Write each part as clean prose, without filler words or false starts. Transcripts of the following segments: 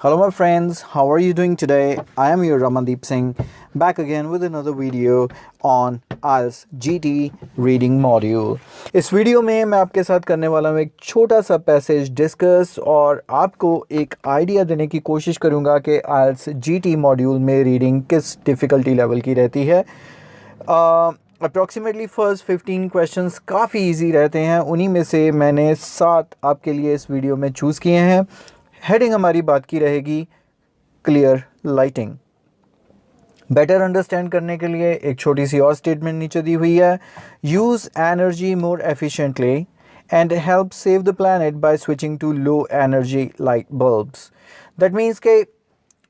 Hello my friends, how are you doing today? I am your Ramandeep Singh, back again with another video on IELTS GT reading module. इस video में मैं आपके साथ करने वाला हूँ एक छोटा सा पैसेज डिस्कस और आपको एक आइडिया देने की कोशिश करूँगा कि IELTS GT मॉड्यूल में रीडिंग किस डिफ़िकल्टी लेवल की रहती है। अप्रॉक्सीमेटली फर्स्ट 15 क्वेश्चंस काफ़ी इजी रहते हैं, उन्हीं में से मैंने 7 आपके लिए इस वीडियो में चूज़ किए हैं। हेडिंग हमारी बात की रहेगी क्लियर लाइटिंग। बेटर अंडरस्टैंड करने के लिए एक छोटी सी और स्टेटमेंट नीचे दी हुई है। Use energy more efficiently and help save the planet by switching to low energy light bulbs. That means के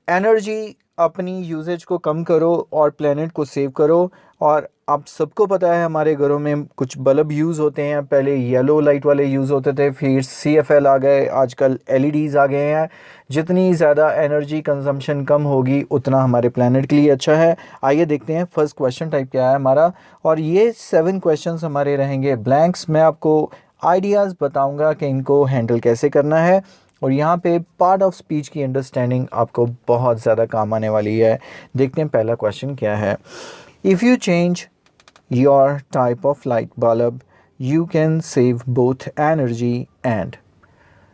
एनर्जी अपनी यूजेज को कम करो और प्लैनेट को सेव करो। और आप सबको पता है हमारे घरों में कुछ बल्ब यूज़ होते हैं, पहले येलो लाइट वाले यूज़ होते थे, फिर CFL आ गए, आजकल LEDs आ गए हैं। जितनी ज़्यादा एनर्जी कंजम्पशन कम होगी उतना हमारे प्लैनेट के लिए अच्छा है। आइए देखते हैं फर्स्ट क्वेश्चन टाइप क्या है हमारा, और ये 7 क्वेश्चंस हमारे रहेंगे ब्लैंक्स। मैं आपको आइडियाज़ बताऊँगा कि इनको हैंडल कैसे करना है, और यहाँ पे पार्ट ऑफ स्पीच की अंडरस्टैंडिंग आपको बहुत ज़्यादा काम आने वाली है। देखते हैं पहला क्वेश्चन क्या है। If you change your type of light bulb you can save both energy and.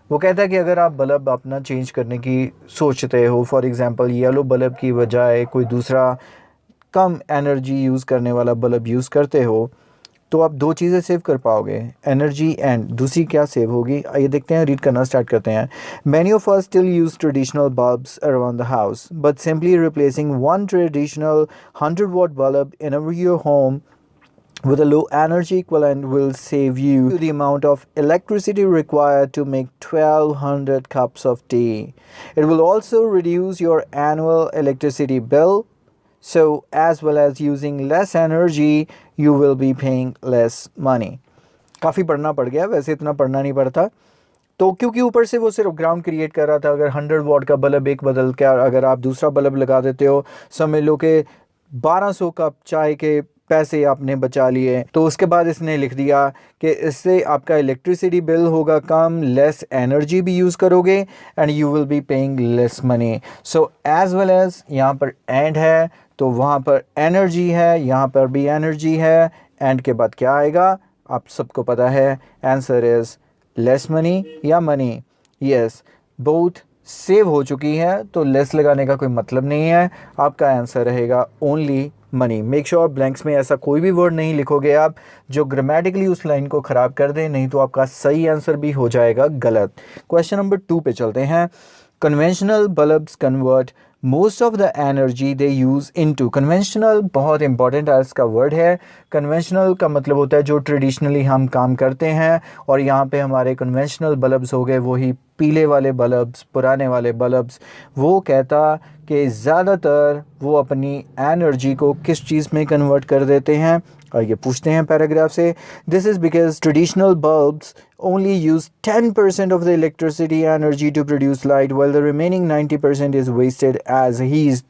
वो कहता है कि अगर आप बल्ब अपना चेंज करने की सोचते हो, फॉर एग्ज़ाम्पल येलो बल्ब की बजाय कोई दूसरा कम एनर्जी यूज़ करने वाला बल्ब यूज़ करते हो, तो आप 2 चीज़ें सेव कर पाओगे, एनर्जी एंड दूसरी क्या सेव होगी। आइए देखते हैं, रीड करना स्टार्ट करते हैं। Many of us still use traditional bulbs around the house, but simply replacing one traditional 100 watt bulb in your home with a low energy equivalent will save you the amount of electricity required to make 1200 cups of tea. It will also reduce your annual electricity bill. So as well as using less energy, you will be paying less money. काफ़ी पढ़ना पड़ गया, वैसे इतना पढ़ना नहीं पड़ता, तो क्योंकि ऊपर से वो सिर्फ ग्राउंड क्रिएट कर रहा था। अगर 100 वॉट का बल्ब एक बदल के अगर आप दूसरा बल्ब लगा देते हो, समझ लो कि 1200 कप चाय के पैसे आपने बचा लिए। तो उसके बाद इसने लिख दिया कि इससे आपका इलेक्ट्रिसिटी बिल होगा कम, लेस एनर्जी भी यूज़ करोगे and you will be paying less money. So as well as यहाँ पर एंड है, तो वहाँ पर एनर्जी है, यहाँ पर भी एनर्जी है। एंड के बाद क्या आएगा आप सबको पता है, आंसर इज़ लेस मनी या मनी। यस, बोथ सेव हो चुकी है, तो लेस लगाने का कोई मतलब नहीं है। आपका आंसर रहेगा only money. Make sure blanks में ऐसा कोई भी वर्ड नहीं लिखोगे आप जो ग्रामेटिकली उस लाइन को ख़राब कर दे, नहीं तो आपका सही आंसर भी हो जाएगा गलत। क्वेश्चन नंबर 2 पे चलते हैं। Conventional bulbs convert most of the energy they use into. Conventional बहुत इंपॉर्टेंट आज का वर्ड है। कन्वेंशनल का मतलब होता है जो ट्रेडिशनली हम काम करते हैं, और यहाँ पे हमारे कन्वेंशनल बल्ब्स हो गए वही पीले वाले बल्ब्स, पुराने वाले बल्ब्स। वो कहता कि ज़्यादातर वो अपनी एनर्जी को किस चीज़ में कन्वर्ट कर देते हैं, और ये पूछते हैं पैराग्राफ से। This is because traditional bulbs only use 10% of the electricity energy to produce light while the remaining 90% is wasted as heat.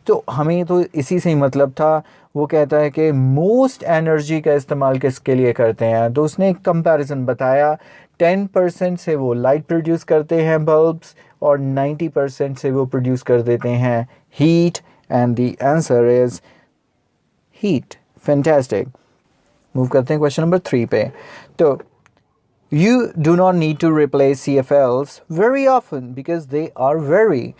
तो हमें तो इसी से ही मतलब था। वो कहता है कि मोस्ट एनर्जी का इस्तेमाल किसके लिए करते हैं, तो उसने एक कंपैरिजन बताया। 10% से वो लाइट प्रोड्यूस करते हैं बल्ब्स, और 90% से वो प्रोड्यूस कर देते हैं heat, and the answer is heat. Fantastic. Move करते हैं क्वेश्चन नंबर 3 पे। तो You do not need to replace CFLs very often because they are very.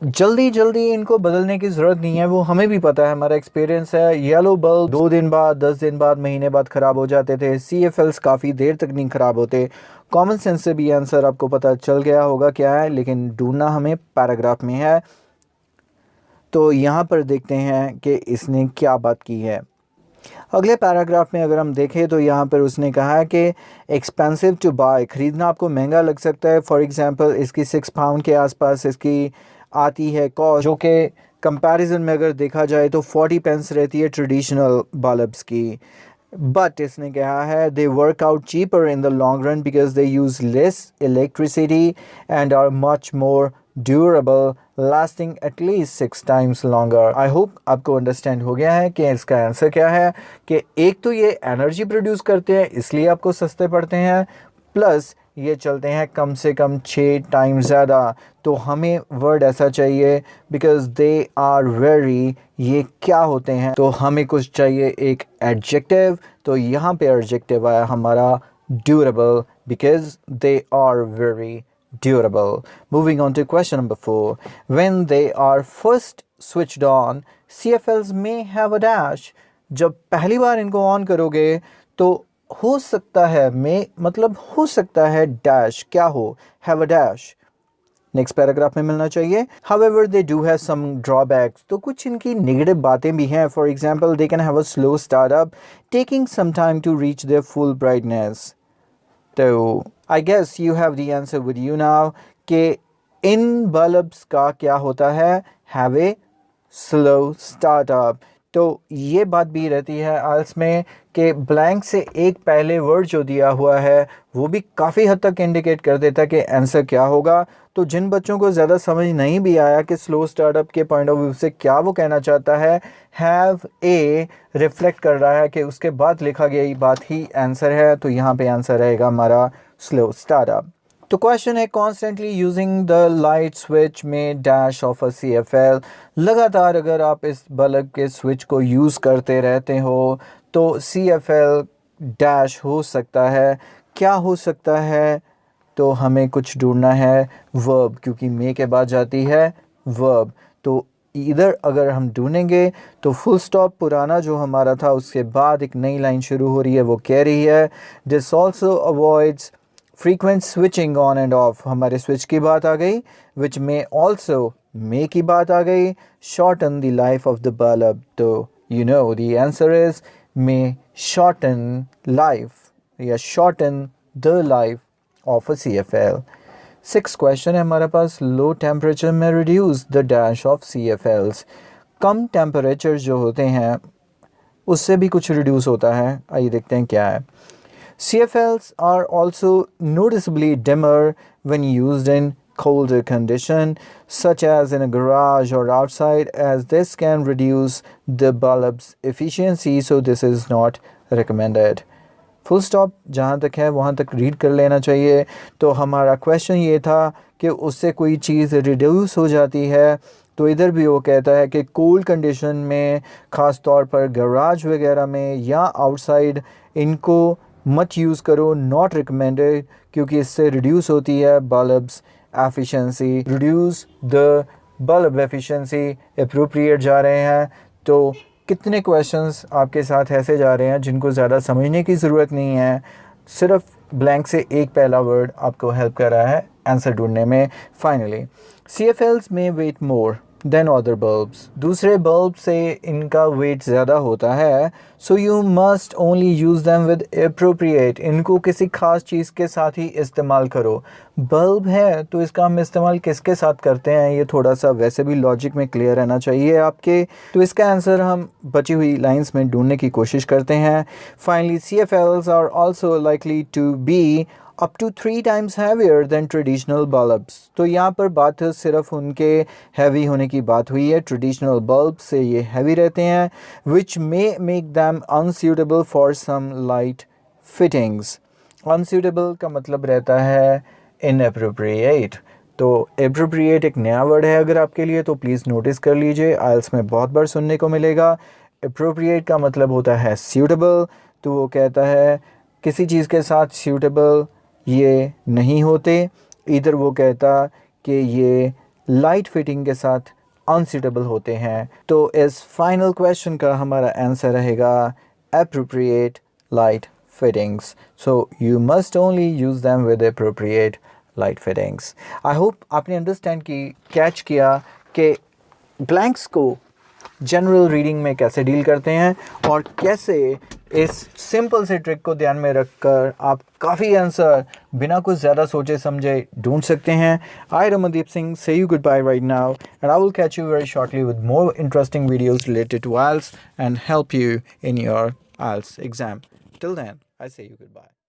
जल्दी इनको बदलने की ज़रूरत नहीं है, वो हमें भी पता है, हमारा एक्सपीरियंस है। येलो बल्ब 2 दिन बाद, 10 दिन बाद, महीने बाद ख़राब हो जाते थे। CFLs काफ़ी देर तक नहीं ख़राब होते। कॉमन सेंस से भी आंसर आपको पता चल गया होगा क्या है, लेकिन ढूंढना हमें पैराग्राफ में है। तो यहाँ पर देखते हैं कि इसने क्या बात की है। अगले पैराग्राफ में अगर हम देखें तो यहाँ पर उसने कहा है कि एक्सपेंसिव टू बाय, ख़रीदना आपको महंगा लग सकता है। फॉर एग्जांपल इसकी 6 पाउंड के आसपास इसकी आती है कॉस्ट, जो कि कंपैरिजन में अगर देखा जाए तो 40 पेंस रहती है ट्रेडिशनल बल्ब्स की। बट इसने कहा है they work out cheaper in the long run because they use less electricity and are much more durable, lasting at least 6 times लॉन्गर। आई होप आपको अंडरस्टैंड हो गया है कि इसका आंसर क्या है, कि एक तो ये एनर्जी प्रोड्यूस करते हैं इसलिए आपको सस्ते पड़ते हैं, प्लस ये चलते हैं कम से कम 6 टाइम ज़्यादा। तो हमें वर्ड ऐसा चाहिए बिकॉज दे आर वेरी, ये क्या होते हैं, तो हमें कुछ चाहिए एक एडजेक्टिव। तो यहाँ पे एडजेक्टिव आया हमारा durable, because they are very durable. Moving on to question number 4. When they are first switched on, CFLs may have a dash. जब पहली बार इनको ऑन करोगे तो हो सकता है, may मतलब हो सकता है, डैश क्या हो, have a dash next paragraph में मिलना चाहिए। However, they do have some drawbacks. तो कुछ इनकी नेगेटिव बातें भी हैं। For example, they can have a slow startup, taking some time to reach their full brightness. तो I guess you have the answer with you now कि इन bulbs का क्या होता है, हैव ए स्लो स्टार्टअप। तो ये बात भी रहती है आल्स में कि ब्लैंक से एक पहले वर्ड जो दिया हुआ है वो भी काफ़ी हद तक इंडिकेट कर देता है कि आंसर क्या होगा। तो जिन बच्चों को ज़्यादा समझ नहीं भी आया कि स्लो स्टार्टअप के पॉइंट ऑफ व्यू से क्या वो कहना चाहता है, हैव ए रिफ्लेक्ट कर रहा है कि उसके बाद लिखा गई बात ही आंसर है। तो यहाँ पे आंसर रहेगा हमारा स्लो स्टार्टअप। तो क्वेश्चन है constantly using the light switch में डैश ऑफ अ CFL। लगातार अगर आप इस बल्ब के स्विच को यूज़ करते रहते हो तो CFL डैश हो सकता है। क्या हो सकता है, तो हमें कुछ ढूंढना है वर्ब, क्योंकि मे के बाद जाती है वर्ब। तो इधर अगर हम ढूंढेंगे तो फुल स्टॉप पुराना जो हमारा था उसके बाद एक नई लाइन शुरू हो रही है, वो कह रही है this also avoids frequent switching on end of. हमारे स्विच की बात आ गई, विच में ऑल्सो मे की बात आ गई, shorten the life of the bulb. तो you know the answer is may shorten life या shorten the life of a CFL। 6 question है हमारे पास, लो टेम्परेचर में reduce the dash of CFLs। कम टेम्परेचर जो होते हैं उससे भी कुछ रिड्यूस होता है, आइए देखते हैं क्या है। CFLs are also noticeably dimmer when used in colder condition, such as in a garage or outside, as this can reduce the bulb's efficiency, so this is not recommended. Full stop जहाँ तक है वहाँ तक read कर लेना चाहिए। तो हमारा क्वेश्चन ये था कि उससे कोई चीज़ रिड्यूस हो जाती है, तो इधर भी वो कहता है कि कोल्ड कंडीशन में, ख़ास तौर पर गराज वगैरह में या आउटसाइड, इनको मत यूज़ करो, नॉट रिकमेंडेड, क्योंकि इससे रिड्यूस होती है bulbs efficiency. Reduce the bulb efficiency appropriate जा रहे हैं। तो कितने क्वेश्चंस आपके साथ ऐसे जा रहे हैं जिनको ज़्यादा समझने की ज़रूरत नहीं है, सिर्फ ब्लैंक से एक पहला वर्ड आपको हेल्प कर रहा है आंसर ढूंढने में। फाइनली CFLs में weight more than other bulbs. दूसरे बल्ब से इनका वेट ज़्यादा होता है, so you must only use them with appropriate. इनको किसी ख़ास चीज़ के साथ ही इस्तेमाल करो। बल्ब है तो इसका हम इस्तेमाल किसके साथ करते हैं, ये थोड़ा सा वैसे भी लॉजिक में क्लियर रहना चाहिए आपके। तो इसका आंसर हम बची हुई लाइंस में ढूंढने की कोशिश करते हैं। Finally CFLs are also likely to be up to 3 times heavier than traditional bulbs। तो यहाँ पर बात सिर्फ उनके हैवी होने की बात हुई है। ट्रेडिशनल बल्ब से ये हैवी रहते हैं, which may make them unsuitable for some light fittings। unsuitable का मतलब रहता है inappropriate। तो appropriate एक नया वर्ड है अगर आपके लिए, तो प्लीज़ नोटिस कर लीजिए, आइल्स में बहुत बार सुनने को मिलेगा। appropriate का मतलब होता है suitable। तो वो कहता है किसी चीज़ के साथ suitable ये नहीं होते। इधर वो कहता कि ये लाइट फिटिंग के साथ अनसूटेबल होते हैं। तो इस फाइनल क्वेश्चन का हमारा आंसर रहेगा appropriate light fittings। So you must only use them with appropriate light fittings। I hope आपने अंडरस्टैंड की, कैच किया कि ब्लैंक्स को जनरल रीडिंग में कैसे डील करते हैं और कैसे इस सिंपल से ट्रिक को ध्यान में रखकर आप काफ़ी आंसर बिना कुछ ज़्यादा सोचे समझे ढूंढ सकते हैं। आई Ramandeep Singh say you good bye right now and I will catch you very shortly with more interesting videos related to IELTS and help you in your IELTS exam. Till then I say you good bye.